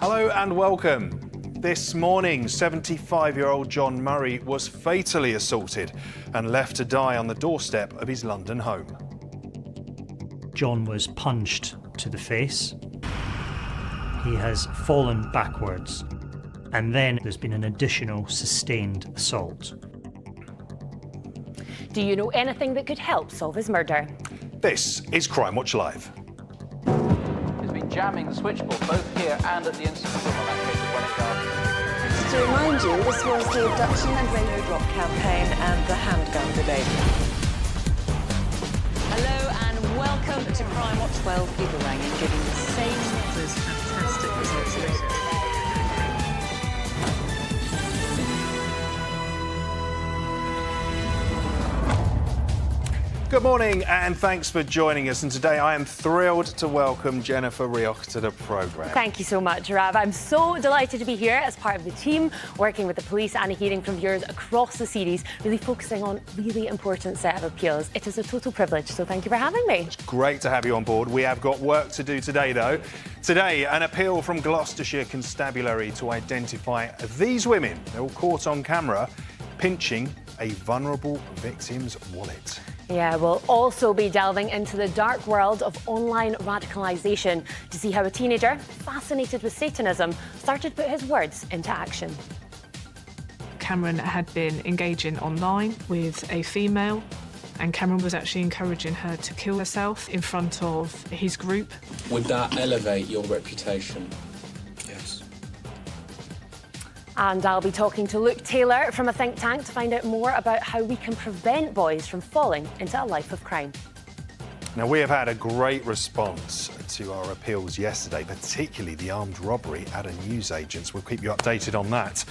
Hello and welcome. This morning, 75-year-old John Murray was fatally assaulted and left to die on the doorstep of his London home. John was punched to the face. He has fallen backwards, and then there's been an additional sustained assault. Do you know anything that could help solve his murder? This is Crime Watch Live. He's been jamming the switchboard both here and at the incident room on that case of Welling Garden. Just to remind you, this was the abduction and radio drop campaign and the handgun debate. Hello and welcome to Crime Watch. 12 people rang in giving the same those fantastic results. Good morning and thanks for joining us. And today I am thrilled to welcome Jennifer Rioch to the programme. Thank you so much, Rav. I'm so delighted to be here as part of the team working with the police and hearing from viewers across the series, really focusing on a really important set of appeals. It is a total privilege, so thank you for having me. It's great to have you on board. We have got work to do today, though. Today, an appeal from Gloucestershire Constabulary to identify these women. They're all caught on camera pinching a vulnerable victim's wallet. Yeah, we'll also be delving into the dark world of online radicalisation to see how a teenager, fascinated with Satanism, started to put his words into action. Cameron had been engaging online with a female, and Cameron was actually encouraging her to kill herself in front of his group. Would that elevate your reputation? Yes. And I'll be talking to Luke Taylor from a think tank to find out more about how we can prevent boys from falling into a life of crime. Now, we have had a great response to our appeals yesterday, particularly the armed robbery at a newsagent's. We'll keep you updated on that.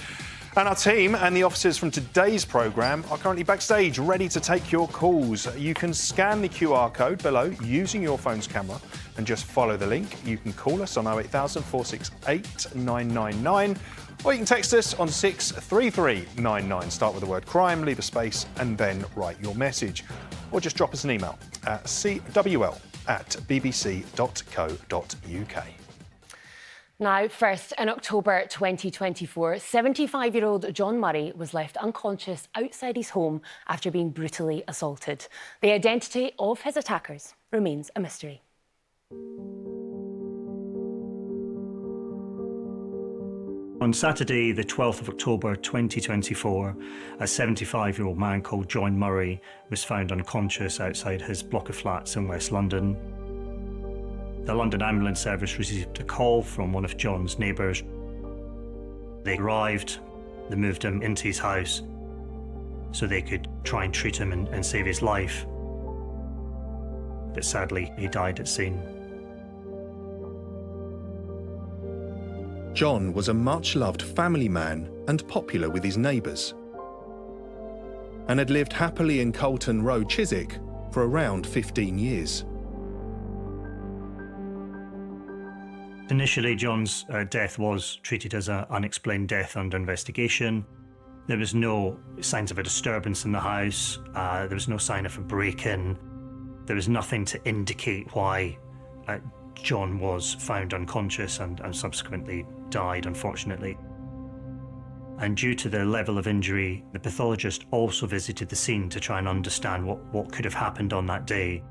And our team and the officers from today's programme are currently backstage, ready to take your calls. You can scan the QR code below using your phone's camera and just follow the link. You can call us on 08000 468 999. Or you can text us on 63399. Start with the word crime, leave a space, and then write your message. Or just drop us an email at cwl@bbc.co.uk. Now, first, in October 2024, 75-year-old John Murray was left unconscious outside his home after being brutally assaulted. The identity of his attackers remains a mystery. On Saturday, the 12th of October 2024, a 75-year-old man called John Murray was found unconscious outside his block of flats in West London. The London Ambulance Service received a call from one of John's neighbours. They arrived, they moved him into his house so they could try and treat him and save his life. But sadly, he died at scene. John was a much-loved family man and popular with his neighbours, and had lived happily in Colton Road, Chiswick, for around 15 years. Initially, John's death was treated as an unexplained death under investigation. There was no signs of a disturbance in the house. There was no sign of a break-in. There was nothing to indicate why John was found unconscious and subsequently died, unfortunately. And due to the level of injury, the pathologist also visited the scene to try and understand what could have happened on that day.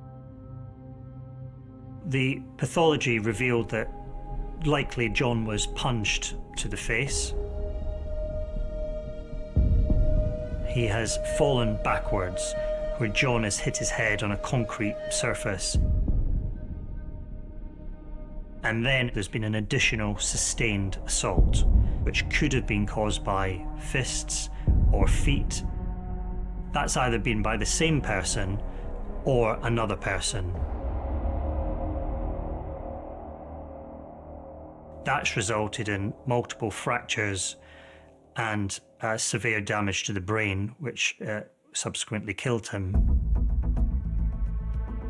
The pathology revealed that likely John was punched to the face. He has fallen backwards, where John has hit his head on a concrete surface. And then there's been an additional sustained assault, which could have been caused by fists or feet. That's either been by the same person or another person. That's resulted in multiple fractures and severe damage to the brain, which subsequently killed him.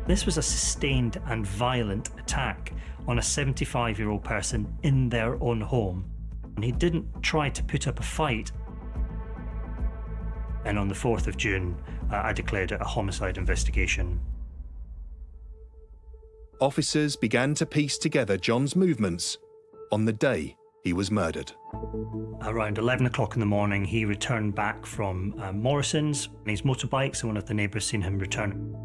This was a sustained and violent attack on a 75-year-old person in their own home. And he didn't try to put up a fight. And on the 4th of June, I declared it a homicide investigation. Officers began to piece together John's movements on the day he was murdered. Around 11 o'clock in the morning, he returned back from Morrison's on his motorbike, so one of the neighbours seen him return.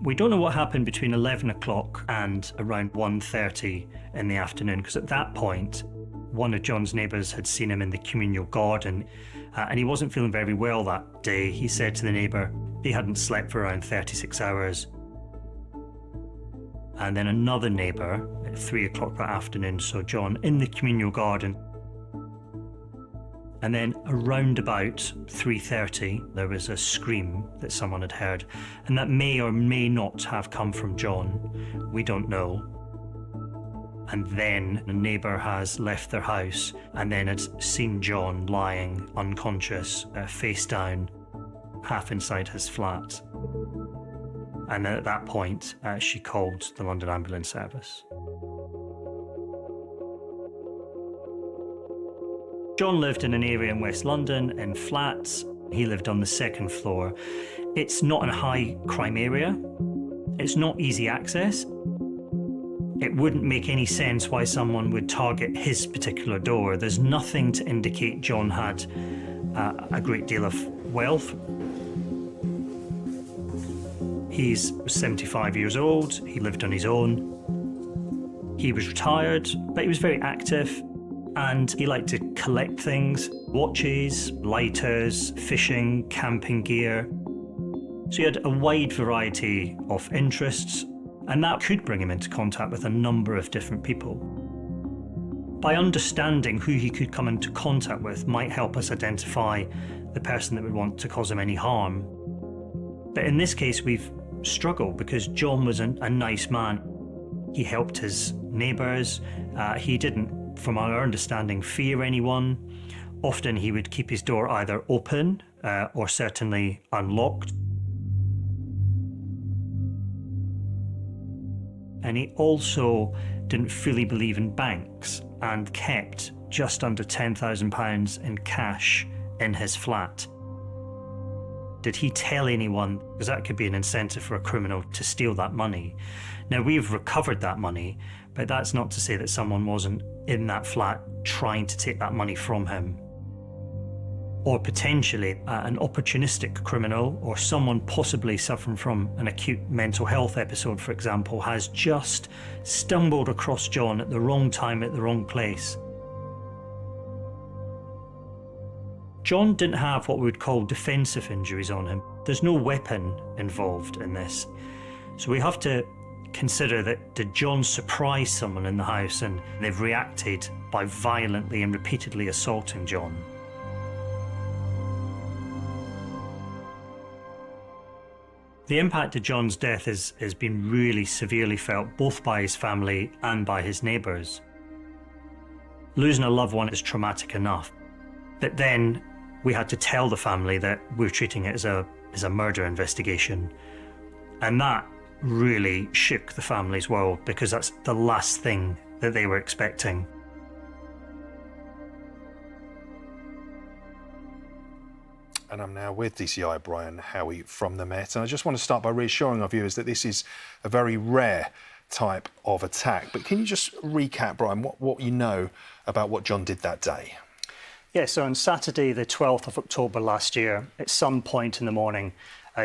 We don't know what happened between 11 o'clock and around 1:30 in the afternoon, because at that point, one of John's neighbours had seen him in the communal garden, and he wasn't feeling very well that day. He said to the neighbour he hadn't slept for around 36 hours. And then another neighbour at 3 o'clock that afternoon saw John in the communal garden. And then around about 3:30, there was a scream that someone had heard, and that may or may not have come from John. We don't know. And then a neighbour has left their house and then had seen John lying unconscious, face down, half inside his flat. And at that point, she called the London Ambulance Service. John lived in an area in West London in flats. He lived on the second floor. It's not a high crime area. It's not easy access. It wouldn't make any sense why someone would target his particular door. There's nothing to indicate John had a great deal of wealth. He's 75 years old. He lived on his own. He was retired, but he was very active. And he liked to collect things, watches, lighters, fishing, camping gear. So he had a wide variety of interests, and that could bring him into contact with a number of different people. By understanding who he could come into contact with might help us identify the person that would want to cause him any harm. But in this case, we've struggled because John was a nice man. He helped his neighbours. He didn't, from our understanding, fear anyone. Often he would keep his door either open or certainly unlocked. And he also didn't fully believe in banks and kept just under £10,000 in cash in his flat. Did he tell anyone? Because that could be an incentive for a criminal to steal that money. Now, we've recovered that money, but that's not to say that someone wasn't in that flat trying to take that money from him. Or potentially an opportunistic criminal or someone possibly suffering from an acute mental health episode, for example, has just stumbled across John at the wrong time at the wrong place. John didn't have what we would call defensive injuries on him. There's no weapon involved in this. So we have to consider that did John surprise someone in the house and they've reacted by violently and repeatedly assaulting John? The impact of John's death has been really severely felt both by his family and by his neighbours. Losing a loved one is traumatic enough, but then we had to tell the family that we're treating it as a murder investigation, and that really shook the family's world because that's the last thing that they were expecting. And I'm now with DCI Brian Howie from the Met. And I just want to start by reassuring our viewers that this is a very rare type of attack. But can you just recap, Brian, what you know about what John did that day? Yeah, so on Saturday, the 12th of October last year, at some point in the morning,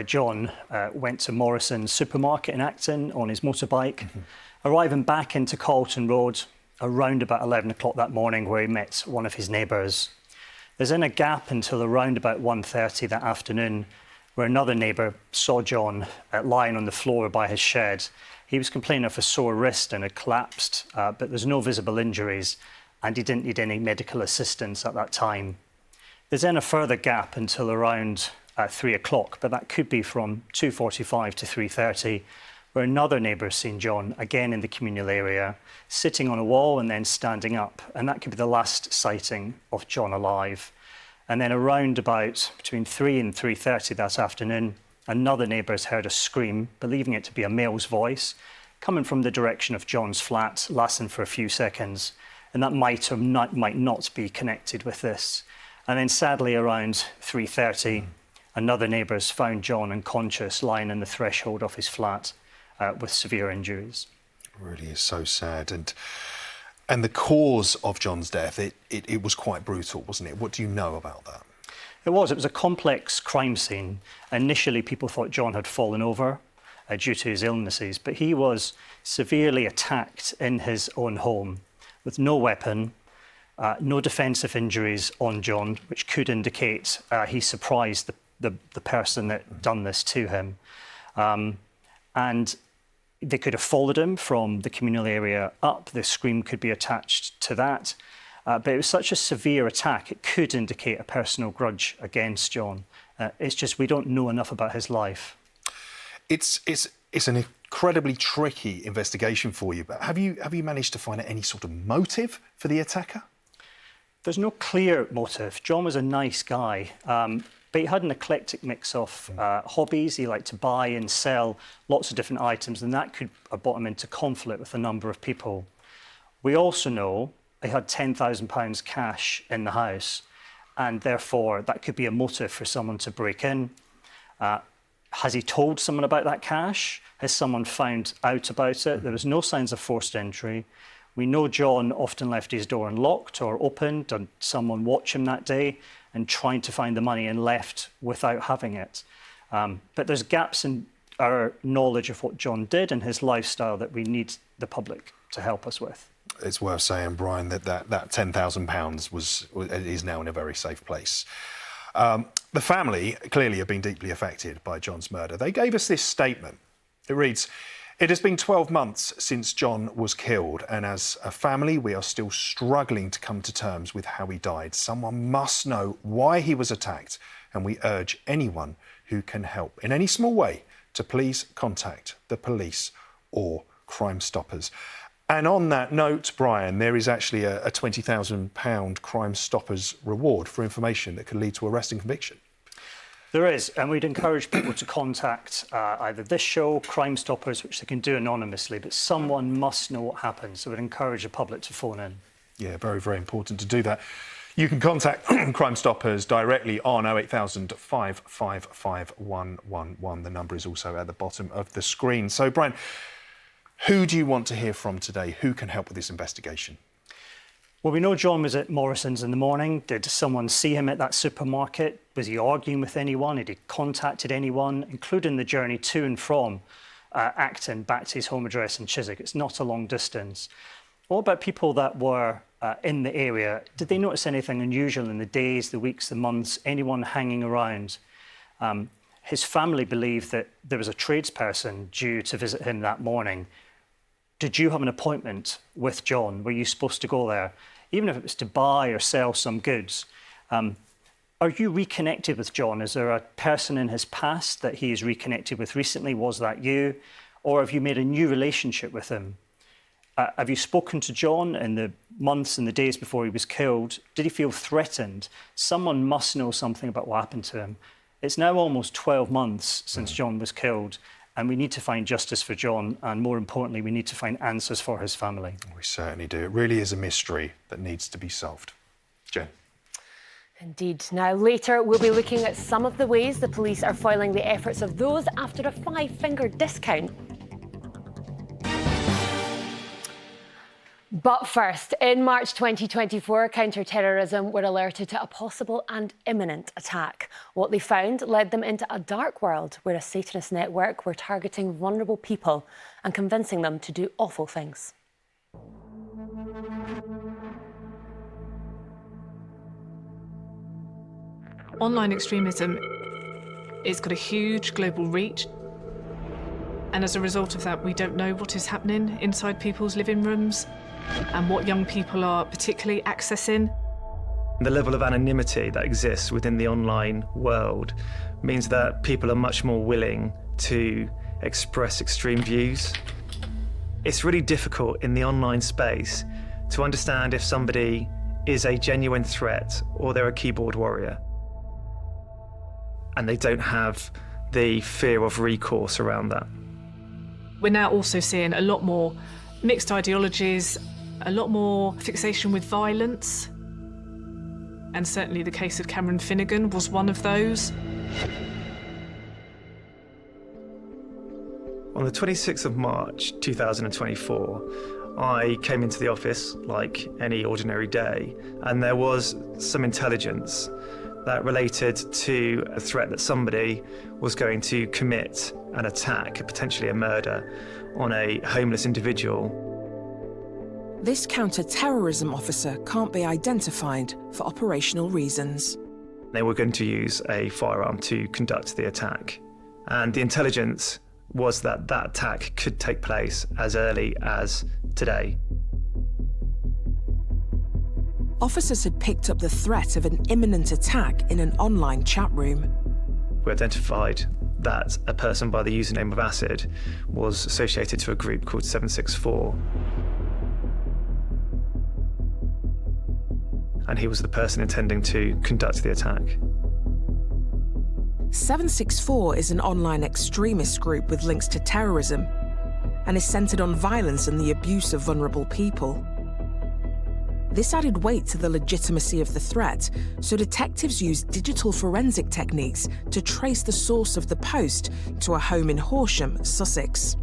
John went to Morrison's supermarket in Acton on his motorbike, arriving back into Carlton Road around about 11 o'clock that morning, where he met one of his neighbours. There's then a gap until around about 1:30 that afternoon, where another neighbour saw John lying on the floor by his shed. He was complaining of a sore wrist and had collapsed, but there's no visible injuries, and he didn't need any medical assistance at that time. There's then a further gap until around 3 o'clock, but that could be from 2:45 to 3:30, where another neighbour seen John, again in the communal area, sitting on a wall and then standing up. And that could be the last sighting of John alive. And then around about between 3 and 3:30 that afternoon, another neighbour has heard a scream, believing it to be a male's voice, coming from the direction of John's flat, lasting for a few seconds. And that might not be connected with this. And then sadly around 3:30, another neighbour has found John unconscious, lying on the threshold of his flat with severe injuries. It really is so sad. And And the cause of John's death, it was quite brutal, wasn't it? What do you know about that? It was a complex crime scene. Initially, people thought John had fallen over due to his illnesses, but he was severely attacked in his own home with no weapon, no defensive injuries on John, which could indicate he surprised the person that done this to him. And they could have followed him from the communal area up. The scream could be attached to that. But it was such a severe attack, it could indicate a personal grudge against John. It's just we don't know enough about his life. It's an incredibly tricky investigation for you, but have you managed to find any sort of motive for the attacker? There's no clear motive. John was a nice guy, but he had an eclectic mix of hobbies. He liked to buy and sell lots of different items, and that could have brought him into conflict with a number of people. We also know he had £10,000 cash in the house, and therefore that could be a motive for someone to break in. Has he told someone about that cash? Has someone found out about it? There was no signs of forced entry. We know John often left his door unlocked or opened, and someone watched him that day and trying to find the money and left without having it. But there's gaps in our knowledge of what John did and his lifestyle that we need the public to help us with. It's worth saying, Brian, that £10,000 is now in a very safe place. The family clearly have been deeply affected by John's murder. They gave us this statement. It reads, "It has been 12 months since John was killed, and as a family, we are still struggling to come to terms with how he died. Someone must know why he was attacked, and we urge anyone who can help in any small way to please contact the police or Crime Stoppers." And on that note, Brian, there is actually a £20,000 Crime Stoppers reward for information that could lead to arrest and conviction. There is, and we'd encourage people to contact either this show, Crime Stoppers, which they can do anonymously, but someone must know what happened, so we'd encourage the public to phone in. Yeah, very, very important to do that. You can contact Crime Stoppers directly on 08000 555 111. The number is also at the bottom of the screen. So, Brian, who do you want to hear from today? Who can help with this investigation? Well, we know John was at Morrison's in the morning. Did someone see him at that supermarket? Was he arguing with anyone? Had he contacted anyone, including the journey to and from Acton back to his home address in Chiswick? It's not a long distance. What about people that were in the area? Did they notice anything unusual in the days, the weeks, the months, anyone hanging around? His family believed that there was a tradesperson due to visit him that morning. Did you have an appointment with John? Were you supposed to go there? Even if it was to buy or sell some goods. Are you reconnected with John? Is there a person in his past that he is reconnected with recently? Was that you? Or have you made a new relationship with him? Have you spoken to John in the months and the days before he was killed? Did he feel threatened? Someone must know something about what happened to him. It's now almost 12 months since John was killed, and we need to find justice for John, and more importantly, we need to find answers for his family. We certainly do. It really is a mystery that needs to be solved. Jen. Indeed. Now, later, we'll be looking at some of the ways the police are foiling the efforts of those after a five-finger discount. But first, in March 2024, counter-terrorism were alerted to a possible and imminent attack. What they found led them into a dark world where a Satanist network were targeting vulnerable people and convincing them to do awful things. Online extremism, it's got a huge global reach. And as a result of that, we don't know what is happening inside people's living rooms and what young people are particularly accessing. The level of anonymity that exists within the online world means that people are much more willing to express extreme views. It's really difficult in the online space to understand if somebody is a genuine threat or they're a keyboard warrior. And they don't have the fear of recourse around that. We're now also seeing a lot more mixed ideologies, a lot more fixation with violence. And certainly the case of Cameron Finnegan was one of those. On the 26th of March 2024, I came into the office like any ordinary day, and there was some intelligence that related to a threat that somebody was going to commit an attack, potentially a murder, on a homeless individual. This counter-terrorism officer can't be identified for operational reasons. They were going to use a firearm to conduct the attack. And the intelligence was that that attack could take place as early as today. Officers had picked up the threat of an imminent attack in an online chat room. We identified that a person by the username of Acid was associated to a group called 764. And he was the person intending to conduct the attack. 764 is an online extremist group with links to terrorism and is centred on violence and the abuse of vulnerable people. This added weight to the legitimacy of the threat, so detectives used digital forensic techniques to trace the source of the post to a home in Horsham, Sussex.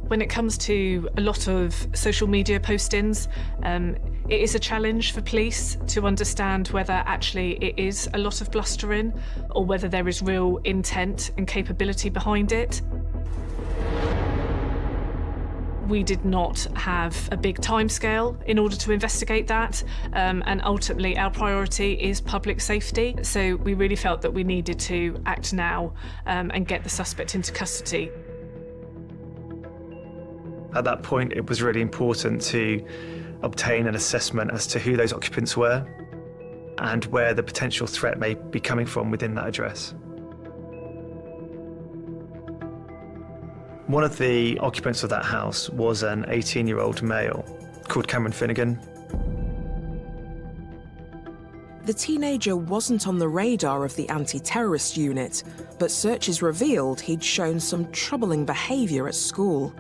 When it comes to a lot of social media postings, it is a challenge for police to understand whether actually it is a lot of blustering or whether there is real intent and capability behind it. We did not have a big timescale in order to investigate that, and ultimately our priority is public safety. So we really felt that we needed to act now and get the suspect into custody. At that point, it was really important to obtain an assessment as to who those occupants were and where the potential threat may be coming from within that address. One of the occupants of that house was an 18-year-old male called Cameron Finnegan. The teenager wasn't on the radar of the anti-terrorist unit, but searches revealed he'd shown some troubling behaviour at school.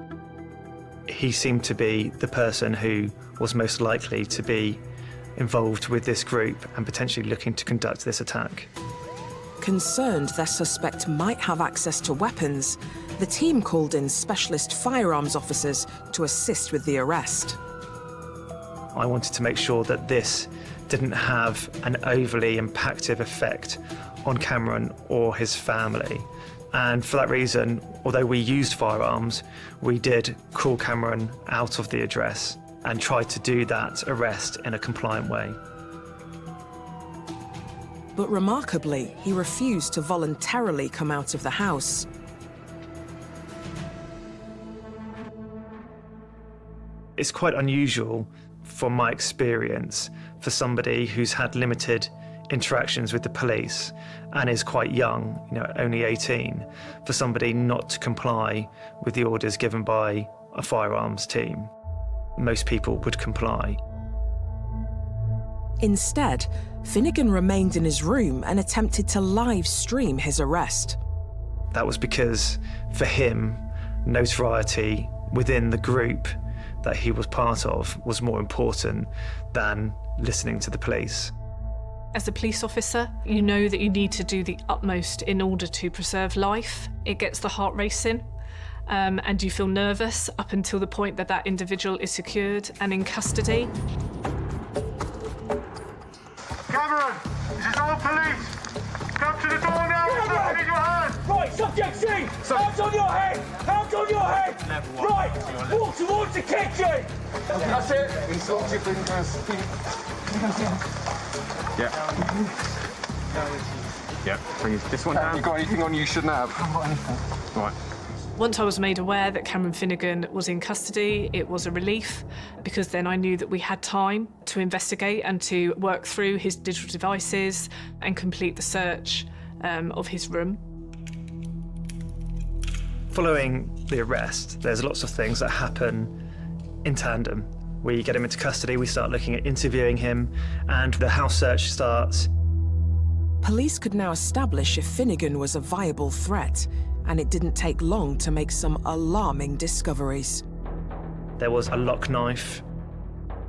He seemed to be the person who was most likely to be involved with this group and potentially looking to conduct this attack. Concerned their suspect might have access to weapons, the team called in specialist firearms officers to assist with the arrest. I wanted to make sure that this didn't have an overly impactful effect on Cameron or his family. And for that reason, although we used firearms, we did call Cameron out of the address and tried to do that arrest in a compliant way. But remarkably, he refused to voluntarily come out of the house. It's quite unusual, from my experience, for somebody who's had limited interactions with the police and is quite young, only 18, for somebody not to comply with the orders given by a firearms team. Most people would comply. Instead, Finnegan remained in his room and attempted to live stream his arrest. That was because, for him, notoriety within the group that he was part of was more important than listening to the police. As a police officer, you know that you need to do the utmost in order to preserve life. It gets the heart racing, and you feel nervous up until the point that that individual is secured and in custody. Cameron, this is all police. Come to the door now. Something in your hand. Right, subject C. Hands on your head. Hands on your head. Right, walk towards the kitchen. That's it. Insult your fingers. Yeah. Yeah, bring this one down. You got anything on you shouldn't have? Right. Once I was made aware that Cameron Finnegan was in custody, it was a relief, because then I knew that we had time to investigate and to work through his digital devices and complete the search of his room. Following the arrest, there's lots of things that happen in tandem. We get him into custody, we start looking at interviewing him, and the house search starts. Police could now establish if Finnegan was a viable threat, and it didn't take long to make some alarming discoveries. There was a lock knife,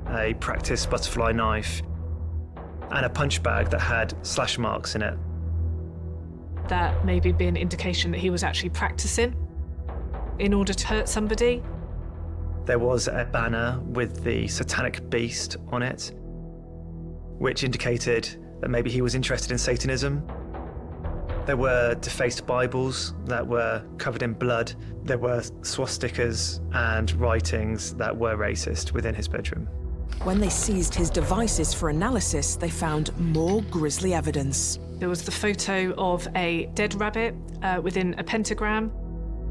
a practice butterfly knife, and a punch bag that had slash marks in it. That maybe be an indication that he was actually practicing in order to hurt somebody. There was a banner with the satanic beast on it, which indicated that maybe he was interested in Satanism. There were defaced Bibles that were covered in blood. There were swastikas and writings that were racist within his bedroom. When they seized his devices for analysis, they found more grisly evidence. There was the photo of a dead rabbit within a pentagram.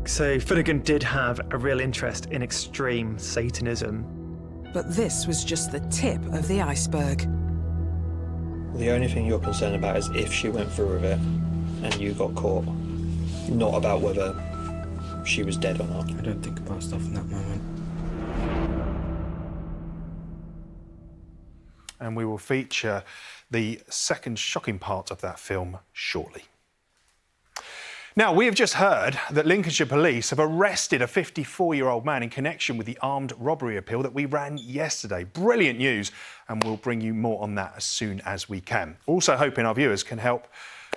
So Finnegan did have a real interest in extreme Satanism. But this was just the tip of the iceberg. The only thing you're concerned about is if she went through with it and you got caught, not about whether she was dead or not. I don't think about stuff in that moment. And we will feature the second shocking part of that film shortly. Now, we have just heard that Lincolnshire Police have arrested a 54-year-old man in connection with the armed robbery appeal that we ran yesterday. Brilliant news, and we'll bring you more on that as soon as we can. Also hoping our viewers can help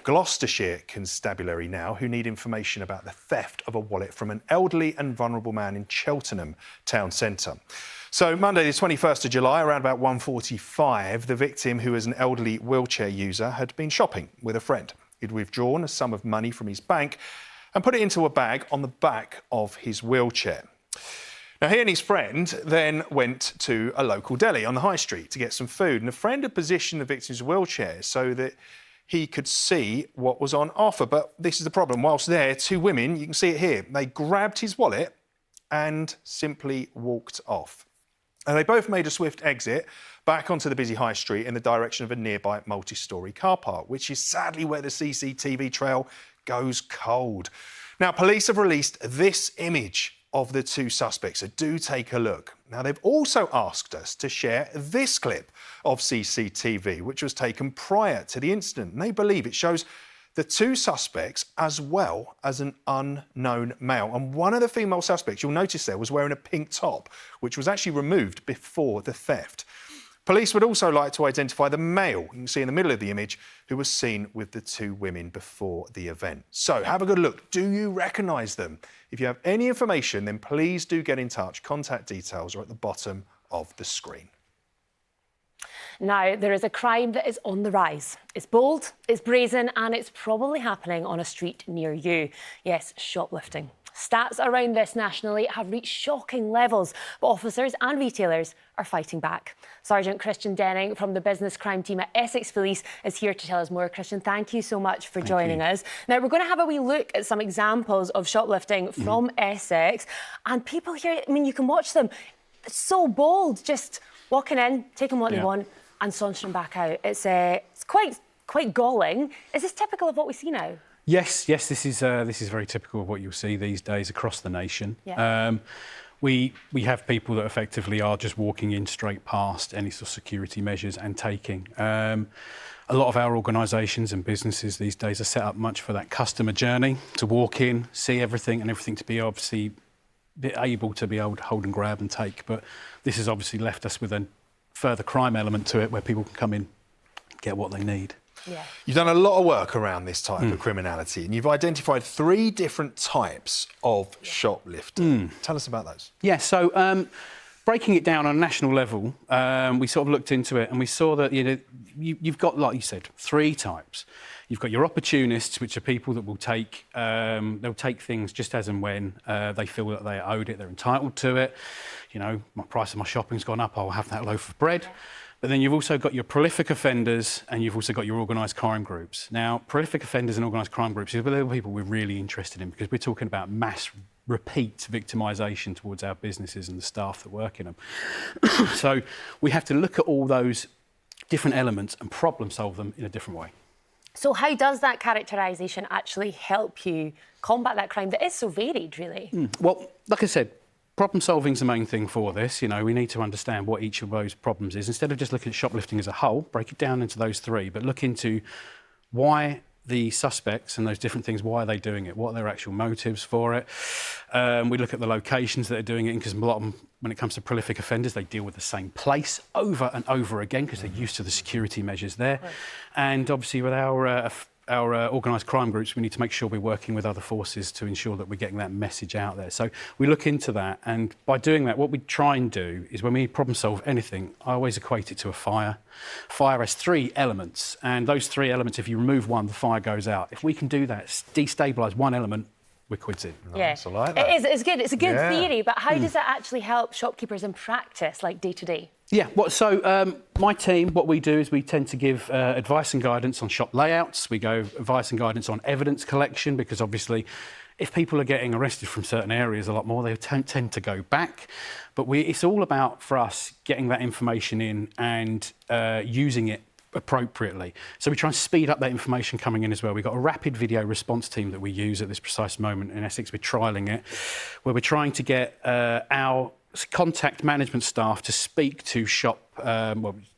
Gloucestershire Constabulary now, who need information about the theft of a wallet from an elderly and vulnerable man in Cheltenham town centre. So Monday the 21st of July, around about 1:45, the victim, who is an elderly wheelchair user, had been shopping with a friend. He'd withdrawn a sum of money from his bank and put it into a bag on the back of his wheelchair. Now, he and his friend then went to a local deli on the high street to get some food, and a friend had positioned the victim's wheelchair so that he could see what was on offer. But this is the problem. Whilst there, two women, you can see it here, they grabbed his wallet and simply walked off. And they both made a swift exit back onto the busy high street in the direction of a nearby multi-storey car park, which is sadly where the CCTV trail goes cold. Now, police have released this image of the two suspects, so do take a look. Now, they've also asked us to share this clip of CCTV, which was taken prior to the incident. And they believe it shows the two suspects as well as an unknown male. And one of the female suspects, you'll notice there, was wearing a pink top, which was actually removed before the theft. Police would also like to identify the male, you can see in the middle of the image, who was seen with the two women before the event. So have a good look. Do you recognise them? If you have any information, then please do get in touch. Contact details are at the bottom of the screen. Now, there is a crime that is on the rise. It's bold, it's brazen, and it's probably happening on a street near you. Yes, shoplifting. Stats around this nationally have reached shocking levels, but officers and retailers are fighting back. Sergeant Christian Denning from the business crime team at Essex Police is here to tell us more. Christian, thank you so much for joining us. Now, we're going to have a wee look at some examples of shoplifting from Essex, and people here, I mean, you can watch them. It's so bold, just walking in, taking what they want, and sauntering back out. It's quite galling. Is this typical of what we see now? Yes, this is very typical of what you'll see these days across the nation. Yeah. We have people that effectively are just walking in straight past any sort of security measures and taking. A lot of our organisations and businesses these days are set up much for that customer journey, to walk in, see everything, and everything to be obviously able to hold and grab and take. But this has obviously left us with a further crime element to it, where people can come in, get what they need. Yeah. You've done a lot of work around this type of criminality, and you've identified 3 different types of shoplifting. Tell us about those. Yeah, so breaking it down on a national level, we sort of looked into it and we saw that you've got, like you said, 3 types. You've got your opportunists, which are people that will take they'll take things just as and when they feel that they are owed it, they're entitled to it. You know, my price of my shopping's gone up, I'll have that loaf of bread. But then you've also got your prolific offenders and you've also got your organised crime groups. Now, prolific offenders and organised crime groups are the people we're really interested in, because we're talking about mass repeat victimisation towards our businesses and the staff that work in them. So we have to look at all those different elements and problem solve them in a different way. So how does that characterisation actually help you combat that crime that is so varied, really? Well, like I said, problem solving is the main thing for this. You know, we need to understand what each of those problems is. Instead of just looking at shoplifting as a whole, break it down into those 3, but look into why the suspects and those different things, why are they doing it? What are their actual motives for it? We look at the locations that they're doing it in, because a lot of them, when it comes to prolific offenders, they deal with the same place over and over again because they're used to the security measures there. Right. And obviously with our organised crime groups, we need to make sure we're working with other forces to ensure that we're getting that message out there. So we look into that, and by doing that, what we try and do is when we problem solve anything, I always equate it to a fire. Fire has 3 elements, and those 3 elements, if you remove one, the fire goes out. If we can do that, destabilise one element, we're quids in. Yes, I like that. It's good. It's a good Yeah. theory, but how does it actually help shopkeepers in practice, like day to day? Yeah, my team, what we do is we tend to give advice and guidance on shop layouts. We go advice and guidance on evidence collection, because obviously if people are getting arrested from certain areas a lot more, they tend to go back. But it's all about, for us, getting that information in and using it appropriately. So we try and speed up that information coming in as well. We've got a rapid video response team that we use at this precise moment in Essex. We're trialling it, where we're trying to get our contact management staff to speak to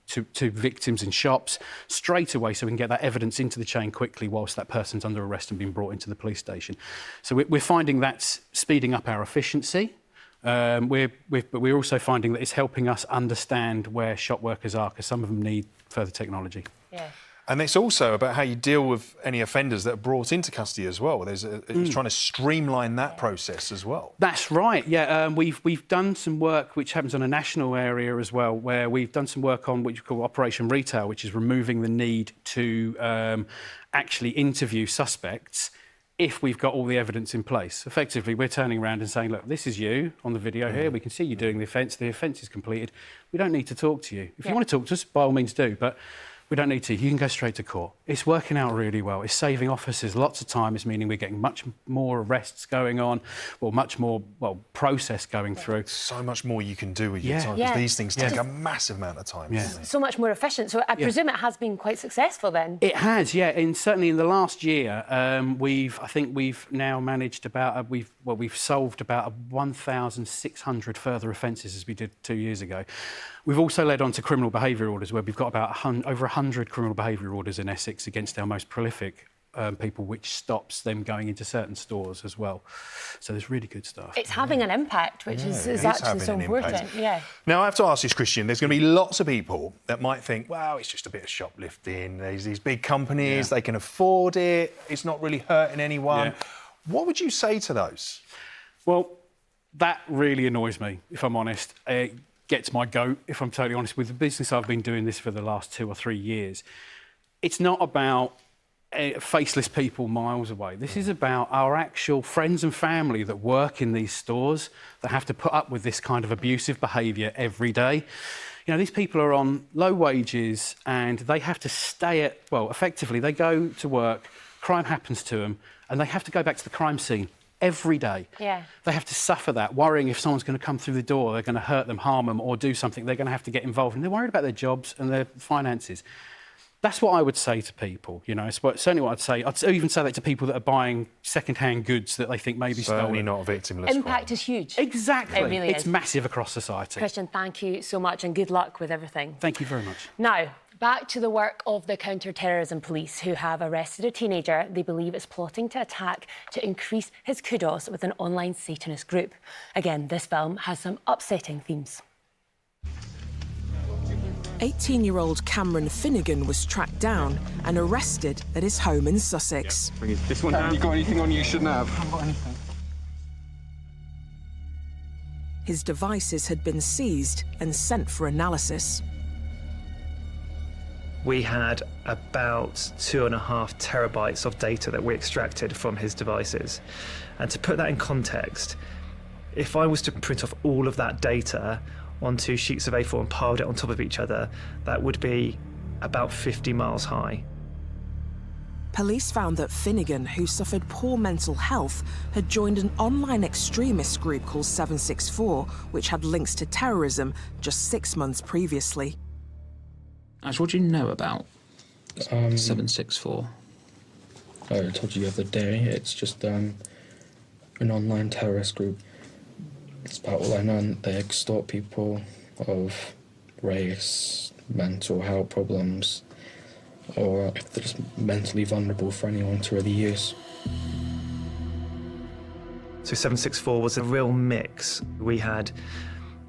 to victims in shops straight away, so we can get that evidence into the chain quickly whilst that person's under arrest and being brought into the police station. So we're finding that's speeding up our efficiency. But we're also finding that it's helping us understand where shop workers are, because some of them need further technology. Yeah. And it's also about how you deal with any offenders that are brought into custody as well. It's trying to streamline that process as well. That's right, yeah. We've done some work which happens on a national area as well, where we've done some work on what you call Operation Retail, which is removing the need to actually interview suspects if we've got all the evidence in place. Effectively, we're turning around and saying, look, this is you on the video here. We can see you doing the offence is completed. We don't need to talk to you. If you want to talk to us, by all means do, but we don't need to. You can go straight to court. It's working out really well. It's saving officers lots of time. It's meaning we're getting much more arrests going on, or much more, process going through. So much more you can do with your time, because these things take a massive amount of time. Yeah. So much more efficient. So I presume it has been quite successful then? It has, yeah. And certainly in the last year, I think we've now managed about, we've solved about 1,600 further offences as we did 2 years ago. We've also led on to criminal behaviour orders, where we've got about over 100 criminal behaviour orders in Essex against our most prolific people, which stops them going into certain stores as well. So there's really good stuff. It's having an impact, which is actually so important. Yeah. Now, I have to ask this, Christian, there's going to be lots of people that might think, well, it's just a bit of shoplifting. There's these big companies, they can afford it. It's not really hurting anyone. Yeah. What would you say to those? Well, that really annoys me, if I'm honest. It gets my goat, if I'm totally honest. With the business, I've been doing this for the last 2 or 3 years. It's not about faceless people miles away. This is about our actual friends and family that work in these stores that have to put up with this kind of abusive behaviour every day. You know, these people are on low wages and they have to stay at, effectively, they go to work, crime happens to them, and they have to go back to the crime scene every day. Yeah. They have to suffer that, worrying if someone's going to come through the door, they're going to hurt them, harm them, or do something. They're going to have to get involved, and they're worried about their jobs and their finances. That's what I would say to people, you know. It's certainly what I'd say. I'd even say that to people that are buying second-hand goods that they think may be stolen. Certainly not a victimless Impact is huge. Exactly. It really it's is. massive across society. Christian, thank you so much, and good luck with everything. Thank you very much. Now, back to the work of the counter-terrorism police, who have arrested a teenager they believe is plotting to attack to increase his kudos with an online Satanist group. Again, this film has some upsetting themes. 18-year-old Cameron Finnegan was tracked down and arrested at his home in Sussex. Bring this one down. You got anything on you shouldn't have? I haven't got anything. His devices had been seized and sent for analysis. We had about 2.5 terabytes of data that we extracted from his devices. And to put that in context, if I was to print off all of that data onto sheets of A4 and piled it on top of each other, that would be about 50 miles high. Police found that Finnegan, who suffered poor mental health, had joined an online extremist group called 764, which had links to terrorism just 6 months previously. Ash, what do you know about 764? I told you the other day, it's just an online terrorist group. That's about all I know. They extort people of race, mental health problems, or if they're just mentally vulnerable for anyone to really use. So 764 was a real mix. We had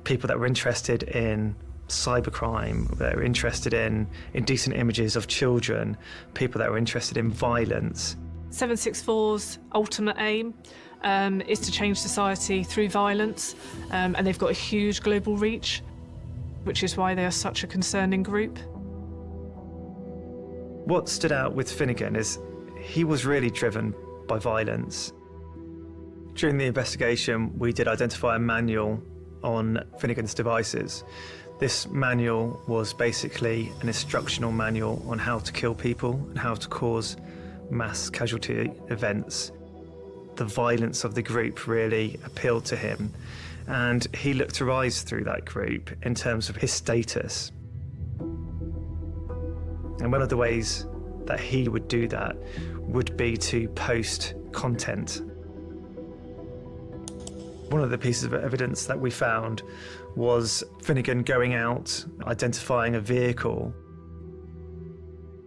people that were interested in cybercrime, that are interested in indecent images of children, people that are interested in violence. 764's ultimate aim is to change society through violence, and they've got a huge global reach, which is why they are such a concerning group. What stood out with Finnegan is he was really driven by violence. During the investigation, we did identify a manual on Finnegan's devices. This manual was basically an instructional manual on how to kill people and how to cause mass casualty events. The violence of the group really appealed to him, and he looked to rise through that group in terms of his status. And one of the ways that he would do that would be to post content. One of the pieces of evidence that we found was Finnegan going out, identifying a vehicle,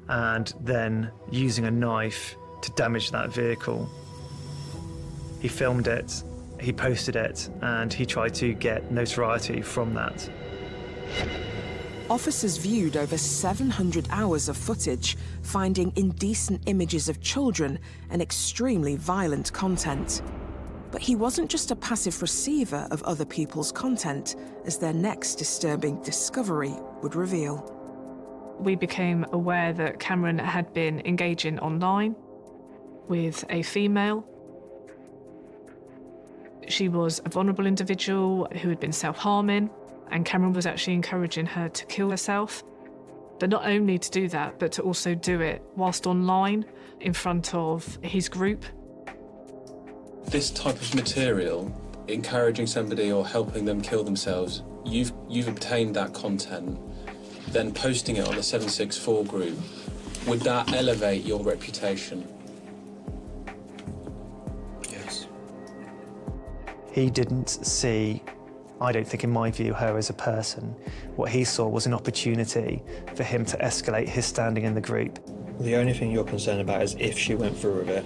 and then using a knife to damage that vehicle. He filmed it, he posted it, and he tried to get notoriety from that. Officers viewed over 700 hours of footage, finding indecent images of children and extremely violent content. But he wasn't just a passive receiver of other people's content, as their next disturbing discovery would reveal. We became aware that Cameron had been engaging online with a female. She was a vulnerable individual who had been self-harming, and Cameron was actually encouraging her to kill herself. But not only to do that, but to also do it whilst online in front of his group. This type of material, encouraging somebody or helping them kill themselves, you've obtained that content, then posting it on the 764 group, would that elevate your reputation? Yes. He didn't see, I don't think in my view, her as a person. What he saw was an opportunity for him to escalate his standing in the group. The only thing you're concerned about is if she went through with it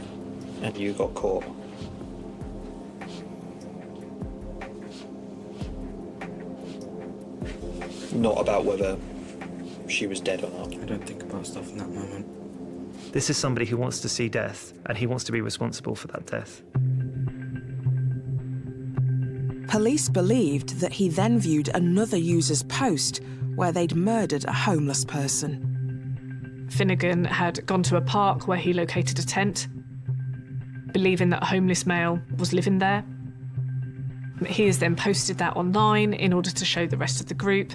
and you got caught. Not about whether she was dead or not. I don't think about stuff in that moment. This is somebody who wants to see death, and he wants to be responsible for that death. Police believed that he then viewed another user's post where they'd murdered a homeless person. Finnegan had gone to a park where he located a tent, believing that a homeless male was living there. He has then posted that online in order to show the rest of the group,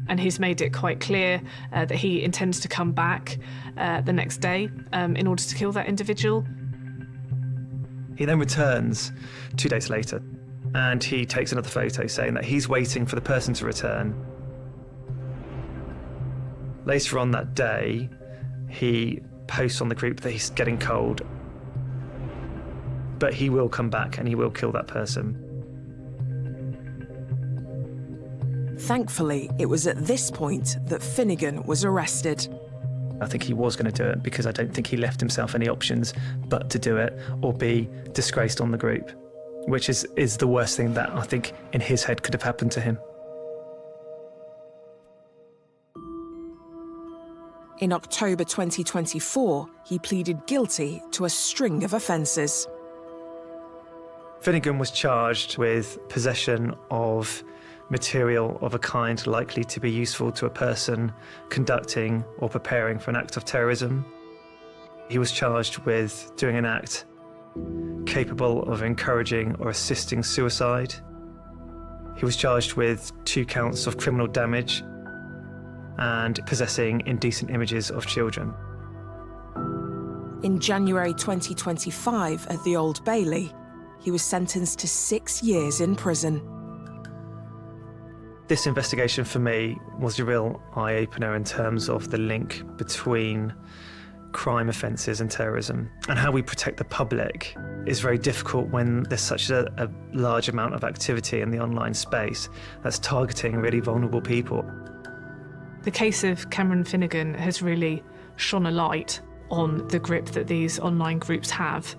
and he's made it quite clear that he intends to come back the next day in order to kill that individual. He then returns 2 days later, and he takes another photo saying that he's waiting for the person to return. Later on that day, he posts on the group that he's getting cold, but he will come back and he will kill that person. Thankfully, it was at this point that Finnegan was arrested. I think he was going to do it because I don't think he left himself any options but to do it or be disgraced on the group, which is the worst thing that I think in his head could have happened to him. In October 2024, he pleaded guilty to a string of offences. Finnegan was charged with possession of material of a kind likely to be useful to a person conducting or preparing for an act of terrorism. He was charged with doing an act capable of encouraging or assisting suicide. He was charged with 2 counts of criminal damage and possessing indecent images of children. In January 2025 at the Old Bailey, he was sentenced to 6 years in prison. This investigation for me was a real eye-opener in terms of the link between crime offences and terrorism, and how we protect the public is very difficult when there's such a large amount of activity in the online space that's targeting really vulnerable people. The case of Cameron Finnegan has really shone a light on the grip that these online groups have.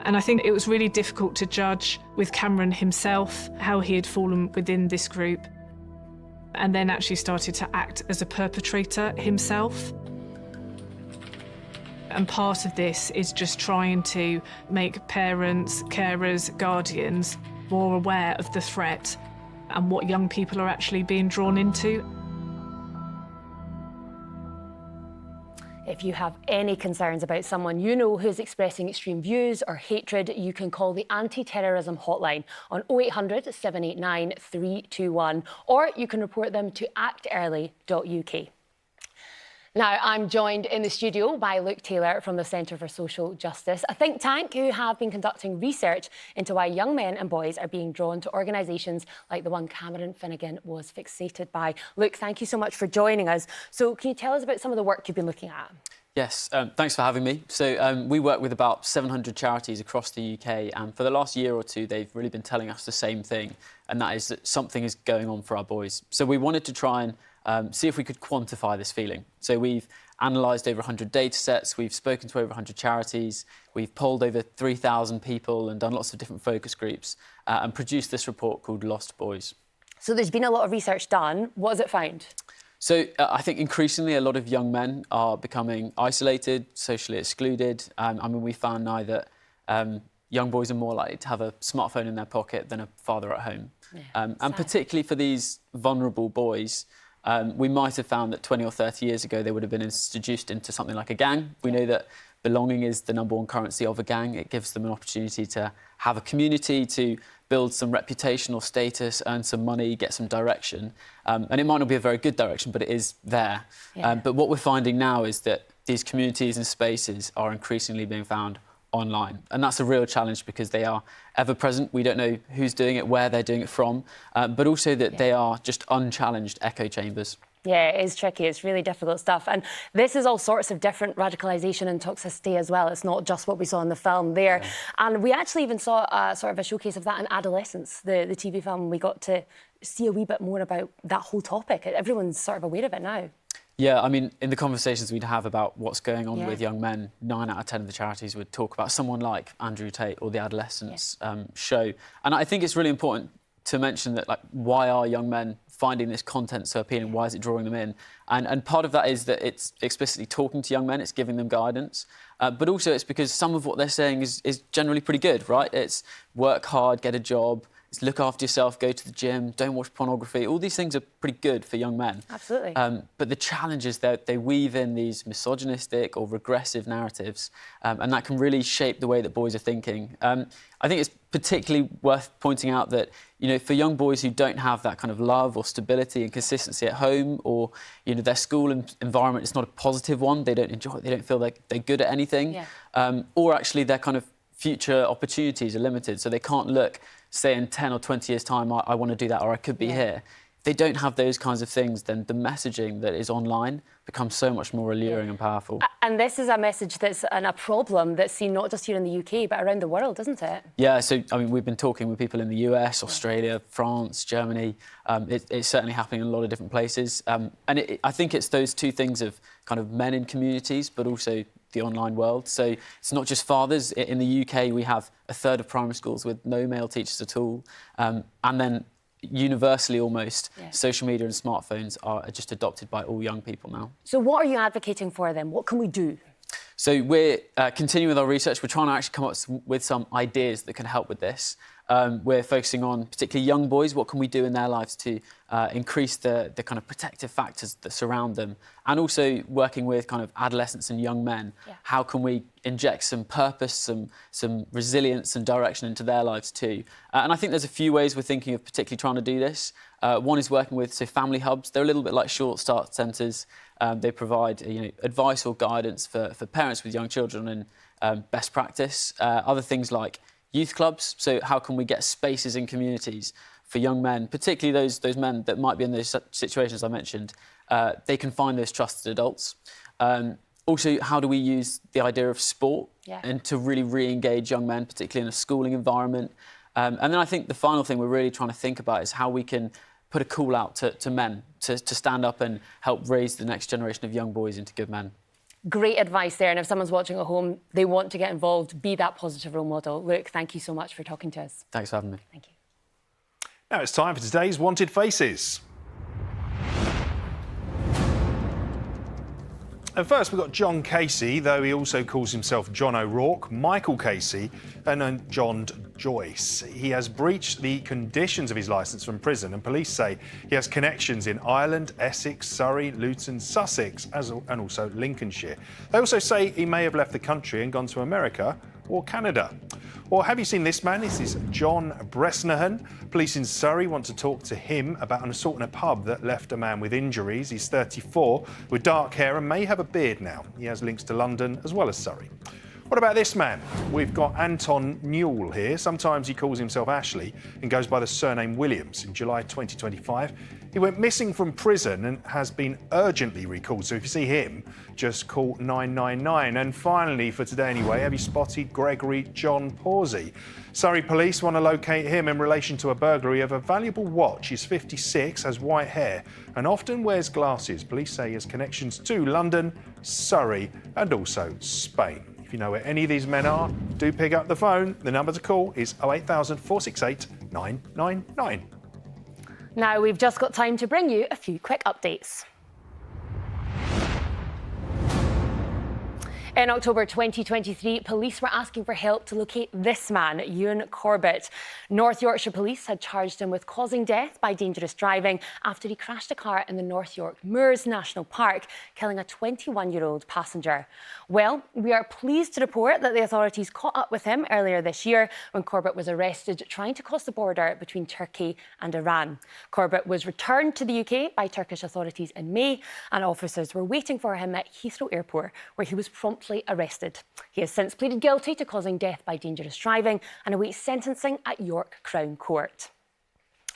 And I think it was really difficult to judge with Cameron himself how he had fallen within this group. and then actually started to act as a perpetrator himself. And part of this is just trying to make parents, carers, guardians more aware of the threat and what young people are actually being drawn into. If you have any concerns about someone you know who's expressing extreme views or hatred, you can call the anti-terrorism hotline on 0800 789 321, or you can report them to actearly.uk. Now, I'm joined in the studio by Luke Taylor from the Centre for Social Justice, a think tank who have been conducting research into why young men and boys are being drawn to organisations like the one Cameron Finnegan was fixated by. Luke, thank you so much for joining us. So can you tell us about some of the work you've been looking at? Yes, thanks for having me. So we work with about 700 charities across the UK, and for the last year or two, they've really been telling us the same thing, and that is that something is going on for our boys. So we wanted to try and see if we could quantify this feeling. So we've analysed over 100 data sets, we've spoken to over 100 charities, we've polled over 3,000 people and done lots of different focus groups and produced this report called Lost Boys. So there's been a lot of research done. What has it found? So I think increasingly a lot of young men are becoming isolated, socially excluded. I mean, we found now that young boys are more likely to have a smartphone in their pocket than a father at home. Yeah, and particularly for these vulnerable boys, we might have found that 20 or 30 years ago they would have been introduced into something like a gang. We know that belonging is the #1 currency of a gang. It gives them an opportunity to have a community, to build some reputational status, earn some money, get some direction. And it might not be a very good direction, but it is there. Yeah. But what we're finding now is that these communities and spaces are increasingly being found online. And that's a real challenge because they are ever present. We don't know who's doing it, where they're doing it from, but also that they are just unchallenged echo chambers. Yeah, it is tricky. It's really difficult stuff. And this is all sorts of different radicalisation and toxicity as well. It's not just what we saw in the film there. Yeah. And we actually even saw sort of a showcase of that in Adolescence, the TV film. We got to see a wee bit more about that whole topic. Everyone's sort of aware of it now. Yeah, I mean, in the conversations we'd have about what's going on with young men, 9 out of 10 of the charities would talk about someone like Andrew Tate or the Adolescence show. And I think it's really important to mention that, like, why are young men finding this content so appealing? Why is it drawing them in? And part of that is that it's explicitly talking to young men, it's giving them guidance, but also it's because some of what they're saying is generally pretty good, right? It's work hard, get a job, it's look after yourself, go to the gym, don't watch pornography. All these things are pretty good for young men. Absolutely. But the challenge is that they weave in these misogynistic or regressive narratives, and that can really shape the way that boys are thinking. I think it's particularly worth pointing out that, you know, for young boys who don't have that kind of love or stability and consistency at home, or, you know, their school environment is not a positive one, they don't enjoy it, they don't feel like they're good at anything, or actually their kind of future opportunities are limited, so they can't look, say, in 10 or 20 years' time, I want to do that, or I could be here. If they don't have those kinds of things, then the messaging that is online becomes so much more alluring and powerful. And this is a message that's a problem that's seen not just here in the UK, but around the world, isn't it? Yeah, so, I mean, we've been talking with people in the US, Australia, France, Germany. It's certainly happening in a lot of different places. And I think it's those two things of kind of men in communities, but also the online world. So it's not just fathers. In the UK, we have a third of primary schools with no male teachers at all. And then universally almost, social media and smartphones are just adopted by all young people now. So what are you advocating for then? What can we do? So we're continuing with our research. We're trying to actually come up with some ideas that can help with this. We're focusing on particularly young boys. What can we do in their lives to increase the kind of protective factors that surround them? And also working with kind of adolescents and young men. How can we inject some purpose, some resilience and direction into their lives too? And I think there's a few ways we're thinking of particularly trying to do this. One is working with, say, family hubs. They're a little bit like short start centres. They provide, you know, advice or guidance for parents with young children and best practice. Other things like youth clubs. So how can we get spaces in communities for young men, particularly those men that might be in those situations I mentioned? They can find those trusted adults. Also, how do we use the idea of sport and to really re-engage young men, particularly in a schooling environment? And then I think the final thing we're really trying to think about is how we can put a call out to men to stand up and help raise the next generation of young boys into good men. Great advice there. And if someone's watching at home, they want to get involved, be that positive role model. Luke, thank you so much for talking to us. Thanks for having me. Thank you. Now it's time for today's Wanted Faces. And first, we've got John Casey, though he also calls himself John O'Rourke, Michael Casey, and John Joyce. He has breached the conditions of his licence from prison, and police say he has connections in Ireland, Essex, Surrey, Luton, Sussex, and also Lincolnshire. They also say he may have left the country and gone to America or Canada. Or have you seen this man? This is John Bresnahan. Police in Surrey want to talk to him about an assault in a pub that left a man with injuries. He's 34, with dark hair and may have a beard now. He has links to London as well as Surrey. What about this man? We've got Anton Newell here. Sometimes he calls himself Ashley and goes by the surname Williams. In July 2025, he went missing from prison and has been urgently recalled. So if you see him, just call 999. And finally, for today anyway, have you spotted Gregory John Pawsey? Surrey police want to locate him in relation to a burglary of a valuable watch. He's 56, has white hair and often wears glasses. Police say he has connections to London, Surrey and also Spain. If you know where any of these men are, do pick up the phone. The number to call is 08000 468 999. Now we've just got time to bring you a few quick updates. In October 2023, police were asking for help to locate this man, Ewan Corbett. North Yorkshire Police had charged him with causing death by dangerous driving after he crashed a car in the North York Moors National Park, killing a 21-year-old passenger. Well, we are pleased to report that the authorities caught up with him earlier this year when Corbett was arrested trying to cross the border between Turkey and Iran. Corbett was returned to the UK by Turkish authorities in May, and officers were waiting for him at Heathrow Airport, where he was promptly arrested. He has since pleaded guilty to causing death by dangerous driving and awaits sentencing at York Crown Court.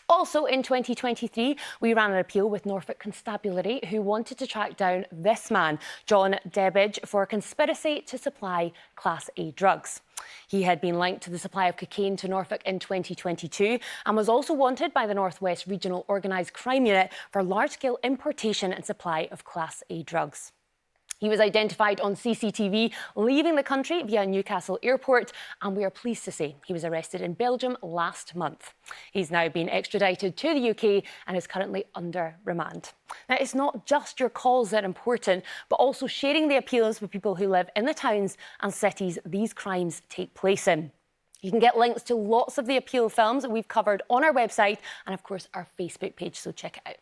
Also in 2023, we ran an appeal with Norfolk Constabulary, who wanted to track down this man, John Debbage, for conspiracy to supply Class A drugs. He had been linked to the supply of cocaine to Norfolk in 2022 and was also wanted by the North West Regional Organised Crime Unit for large-scale importation and supply of Class A drugs. He was identified on CCTV leaving the country via Newcastle Airport, and we are pleased to say he was arrested in Belgium last month. He's now been extradited to the UK and is currently under remand. Now, it's not just your calls that are important, but also sharing the appeals with people who live in the towns and cities these crimes take place in. You can get links to lots of the appeal films that we've covered on our website and, of course, our Facebook page, so check it out.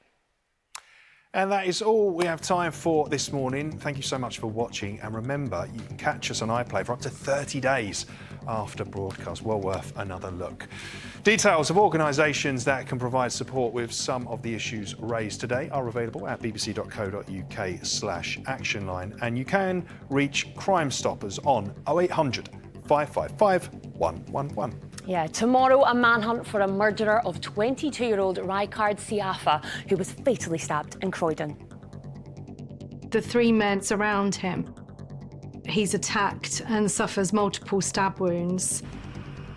And that is all we have time for this morning. Thank you so much for watching. And remember, you can catch us on iPlayer for up to 30 days after broadcast. Well worth another look. Details of organisations that can provide support with some of the issues raised today are available at bbc.co.uk/actionline. And you can reach Crime Stoppers on 0800 555 111. Yeah, tomorrow a manhunt for a murderer of 22-year-old Rykard Siafa, who was fatally stabbed in Croydon. The three men surround him. He's attacked and suffers multiple stab wounds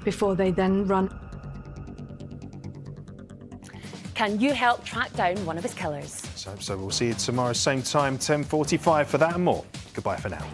before they then run. Can you help track down one of his killers? So we'll see you tomorrow, same time, 10:45 for that and more. Goodbye for now.